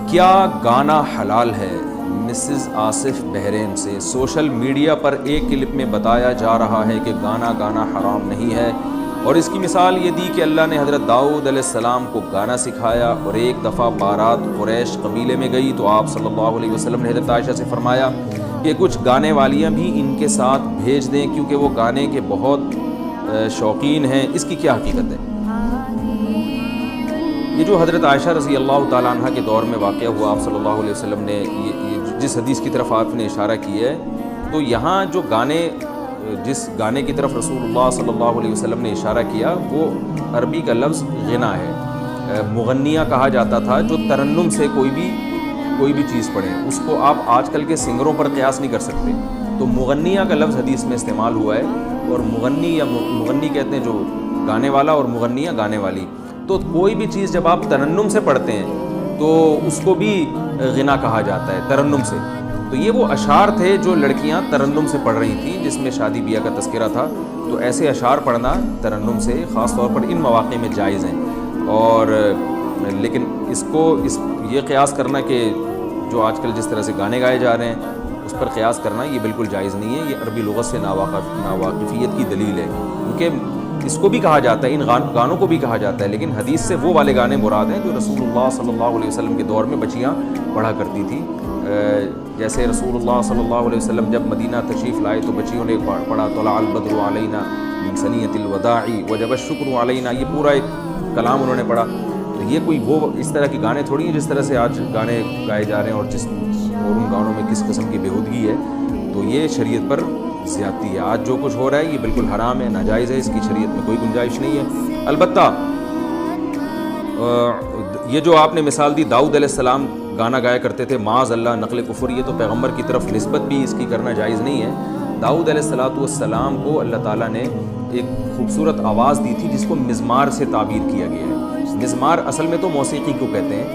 کیا گانا حلال ہے؟ مسز آصف بحرین سے۔ سوشل میڈیا پر ایک کلپ میں بتایا جا رہا ہے کہ گانا گانا حرام نہیں ہے، اور اس کی مثال یہ دی کہ اللہ نے حضرت داؤد علیہ السلام کو گانا سکھایا، اور ایک دفعہ بارات قریش قبیلے میں گئی تو آپ صلی اللہ علیہ وسلم نے حضرت عائشہ سے فرمایا کہ کچھ گانے والیاں بھی ان کے ساتھ بھیج دیں کیونکہ وہ گانے کے بہت شوقین ہیں۔ اس کی کیا حقیقت ہے؟ یہ جو حضرت عائشہ رضی اللہ تعالیٰ عنہ کے دور میں واقعہ ہوا، آپ صلی اللہ علیہ وسلم نے یہ جس حدیث کی طرف آپ نے اشارہ کیا ہے، تو یہاں جو جس گانے کی طرف رسول اللہ صلی اللہ علیہ وسلم نے اشارہ کیا وہ عربی کا لفظ غنا ہے۔ مغنیہ کہا جاتا تھا جو ترنم سے کوئی بھی چیز پڑھے، اس کو آپ آج کل کے سنگروں پر قیاس نہیں کر سکتے۔ تو مغنیہ کا لفظ حدیث میں استعمال ہوا ہے، اور مغنی کہتے ہیں جو گانے والا، اور مغنیہ گانے والی۔ تو کوئی بھی چیز جب آپ ترنم سے پڑھتے ہیں تو اس کو بھی غنا کہا جاتا ہے، ترنم سے۔ تو یہ وہ اشعار تھے جو لڑکیاں ترنم سے پڑھ رہی تھیں، جس میں شادی بیاہ کا تذکرہ تھا۔ تو ایسے اشعار پڑھنا ترنم سے خاص طور پر ان مواقع میں جائز ہیں، اور لیکن یہ قیاس کرنا کہ جو آج کل جس طرح سے گانے گائے جا رہے ہیں اس پر قیاس کرنا یہ بالکل جائز نہیں ہے۔ یہ عربی لغت سے ناواقفیت کی دلیل ہے، کیونکہ اس کو بھی کہا جاتا ہے، ان گانوں کو بھی کہا جاتا ہے، لیکن حدیث سے وہ والے گانے مراد ہیں جو رسول اللہ صلی اللہ علیہ وسلم کے دور میں بچیاں پڑھا کرتی تھیں۔ جیسے رسول اللہ صلی اللہ علیہ وسلم جب مدینہ تشریف لائے تو بچیوں نے پڑھا طلع البدر علینا من ثنیۃ الوداع وجب الشکر علینا، یہ پورا ایک کلام انہوں نے پڑھا۔ تو یہ کوئی وہ اس طرح کے گانے تھوڑی ہیں جس طرح سے آج گانے گائے جا رہے ہیں، اور ان گانوں میں کس قسم کی بےہودگی ہے۔ تو یہ شریعت پر زیادتی ہے۔ آج جو کچھ ہو رہا ہے یہ بالکل حرام ہے، ناجائز ہے، اس کی شریعت میں کوئی گنجائش نہیں ہے۔ البتہ یہ جو آپ نے مثال دی داؤد علیہ السلام گانا گایا کرتے تھے، معاذ اللہ نقل کفر، یہ تو پیغمبر کی طرف نسبت بھی اس کی کرنا جائز نہیں ہے۔ داؤد علیہ السلام کو اللہ تعالیٰ نے ایک خوبصورت آواز دی تھی جس کو مزمار سے تعبیر کیا گیا ہے۔ مزمار اصل میں تو موسیقی کو کہتے ہیں،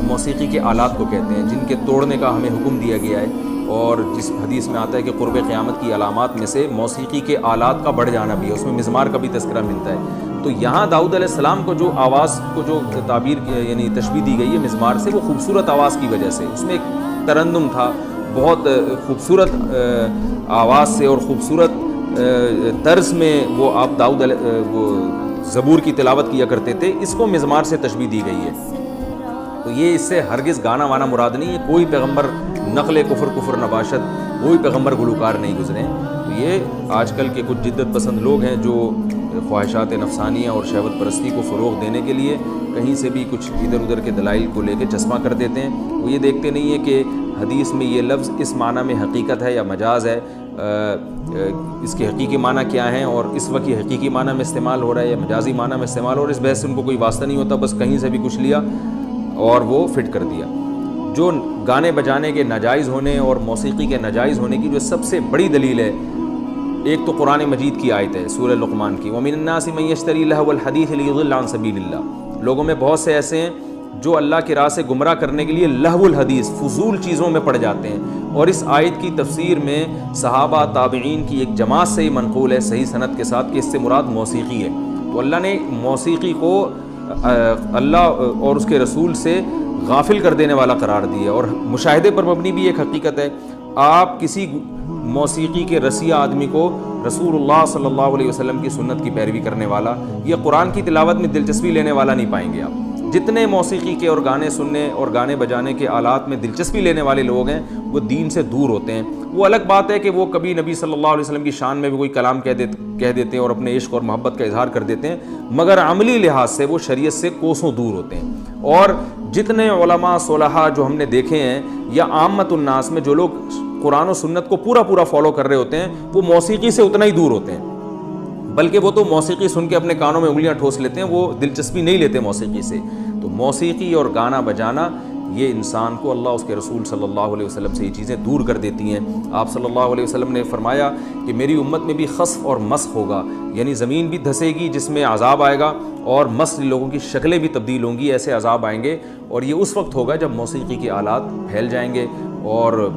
موسیقی کے آلات کو کہتے ہیں جن کے توڑنے کا ہمیں حکم دیا گیا ہے، اور جس حدیث میں آتا ہے کہ قرب قیامت کی علامات میں سے موسیقی کے آلات کا بڑھ جانا بھی ہے، اس میں مزمار کا بھی تذکرہ ملتا ہے۔ تو یہاں داؤد علیہ السلام کو جو آواز کو جو تعبیر یعنی تشبیہ دی گئی ہے مزمار سے، وہ خوبصورت آواز کی وجہ سے، اس میں ایک ترنم تھا، بہت خوبصورت آواز سے اور خوبصورت طرز میں وہ آپ وہ زبور کی تلاوت کیا کرتے تھے، اس کو مزمار سے تشبیہ دی گئی ہے۔ تو یہ اس سے ہرگز گانا وانا مراد نہیں ہے، کوئی پیغمبر نقل کفر نباشت، کوئی پیغمبر گلوکار نہیں گزرے۔ تو یہ آج کل کے کچھ جدت پسند لوگ ہیں جو خواہشات نفسانیہ اور شہوت پرستی کو فروغ دینے کے لیے کہیں سے بھی کچھ ادھر ادھر کے دلائل کو لے کے چشمہ کر دیتے ہیں۔ وہ یہ دیکھتے نہیں ہیں کہ حدیث میں یہ لفظ اس معنی میں حقیقت ہے یا مجاز ہے، اس کے حقیقی معنی کیا ہیں، اور اس وقت یہ حقیقی معنی میں استعمال ہو رہا ہے یا مجازی معنی میں استعمال ہو رہا ہے، اس بحث سے ان کو کوئی واسطہ نہیں ہوتا، بس کہیں سے بھی کچھ لیا اور وہ فٹ کر دیا۔ جو گانے بجانے کے ناجائز ہونے اور موسیقی کے ناجائز ہونے کی جو سب سے بڑی دلیل ہے، ایک تو قرآن مجید کی آیت ہے سورہ لقمان کی، وَمِنَ النَّاسِ مَن يَشْتَرِي لَهْوَ الْحَدِيثِ لِيُضِلَّ عَن سَبِيلِ اللَّهِ، لوگوں میں بہت سے ایسے ہیں جو اللہ کی راہ سے گمراہ کرنے کے لیے لہو الحدیث، فضول چیزوں میں پڑ جاتے ہیں۔ اور اس آیت کی تفسیر میں صحابہ تابعین کی ایک جماعت سے ہی منقول ہے صحیح سند کے ساتھ کہ اس سے مراد موسیقی ہے۔ تو اللہ نے موسیقی کو اللہ اور اس کے رسول سے غافل کر دینے والا قرار دیا، اور مشاہدے پر مبنی بھی ایک حقیقت ہے۔ آپ کسی موسیقی کے رسیہ آدمی کو رسول اللہ صلی اللہ علیہ وسلم کی سنت کی پیروی کرنے والا یا قرآن کی تلاوت میں دلچسپی لینے والا نہیں پائیں گے آپ۔ جتنے موسیقی کے اور گانے سننے اور گانے بجانے کے آلات میں دلچسپی لینے والے لوگ ہیں وہ دین سے دور ہوتے ہیں۔ وہ الگ بات ہے کہ وہ کبھی نبی صلی اللہ علیہ وسلم کی شان میں بھی کوئی کلام کہہ دیتے ہیں اور اپنے عشق اور محبت کا اظہار کر دیتے ہیں، مگر عملی لحاظ سے وہ شریعت سے کوسوں دور ہوتے ہیں۔ اور جتنے علماء صلحاء جو ہم نے دیکھے ہیں یا عامت الناس میں جو لوگ قرآن و سنت کو پورا فالو کر رہے ہوتے ہیں، وہ موسیقی سے اتنا ہی دور ہوتے ہیں، بلکہ وہ تو موسیقی سن کے اپنے کانوں میں انگلیاں ٹھوس لیتے ہیں، وہ دلچسپی نہیں لیتے موسیقی سے۔ تو موسیقی اور گانا بجانا یہ انسان کو اللہ اس کے رسول صلی اللہ علیہ وسلم سے یہ چیزیں دور کر دیتی ہیں۔ آپ صلی اللہ علیہ وسلم نے فرمایا کہ میری امت میں بھی خسف اور مسخ ہوگا، یعنی زمین بھی دھسے گی جس میں عذاب آئے گا، اور مسخ لوگوں کی شکلیں بھی تبدیل ہوں گی، ایسے عذاب آئیں گے، اور یہ اس وقت ہوگا جب موسیقی کے آلات پھیل جائیں گے اور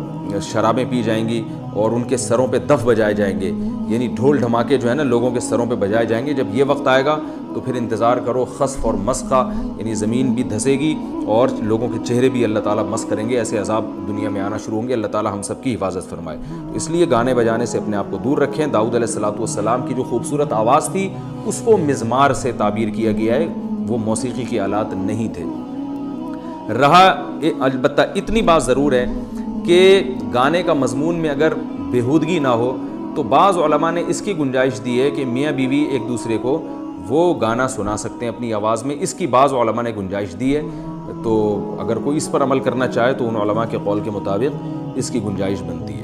شرابیں پی جائیں گی اور ان کے سروں پہ دف بجائے جائیں گے۔ یعنی ڈھول دھماکے جو ہے نا لوگوں کے سروں پہ بجائے جائیں گے. جب یہ وقت آئے گا تو پھر انتظار کرو خسف اور مسخ کا, یعنی زمین بھی دھسے گی اور لوگوں کے چہرے بھی اللہ تعالیٰ مسخ کریں گے. ایسے عذاب دنیا میں آنا شروع ہوں گے. اللہ تعالیٰ ہم سب کی حفاظت فرمائے. تو اس لیے گانے بجانے سے اپنے آپ کو دور رکھیں. داؤد علیہ السلام کی جو خوبصورت آواز تھی اس کو مزمار سے تعبیر کیا گیا ہے, وہ موسیقی کے آلات نہیں تھے. رہا البتہ اتنی بات ضرور ہے کہ گانے کا مضمون میں اگر بےہودگی نہ ہو تو بعض علماء نے اس کی گنجائش دی ہے کہ میاں بیوی ایک دوسرے کو وہ گانا سنا سکتے ہیں اپنی آواز میں. اس کی بعض علماء نے گنجائش دی ہے, تو اگر کوئی اس پر عمل کرنا چاہے تو ان علماء کے قول کے مطابق اس کی گنجائش بنتی ہے.